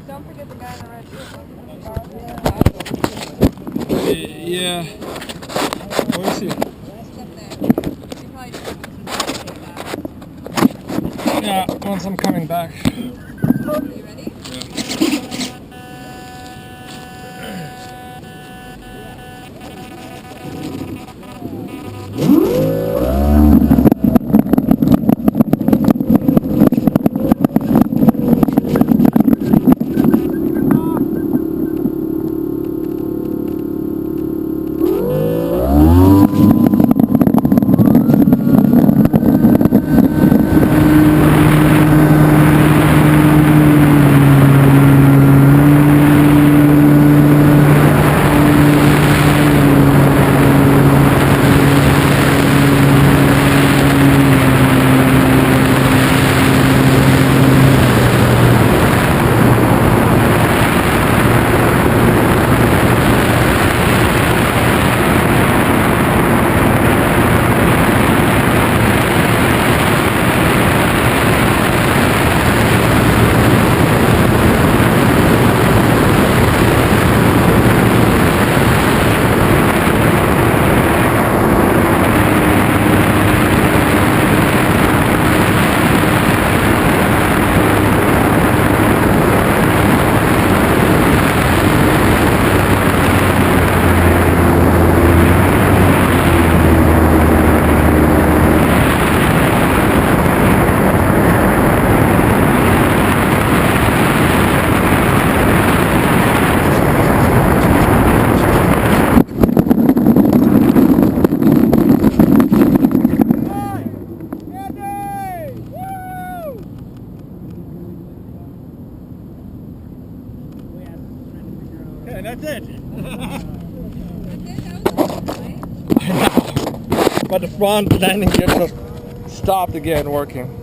Don't forget the guy in the red shirt. Yeah. Where is he? He's up there. He probably didn't. Yeah, once I'm coming back. Are you ready? Okay, that's it. But the front landing gear just stopped again working.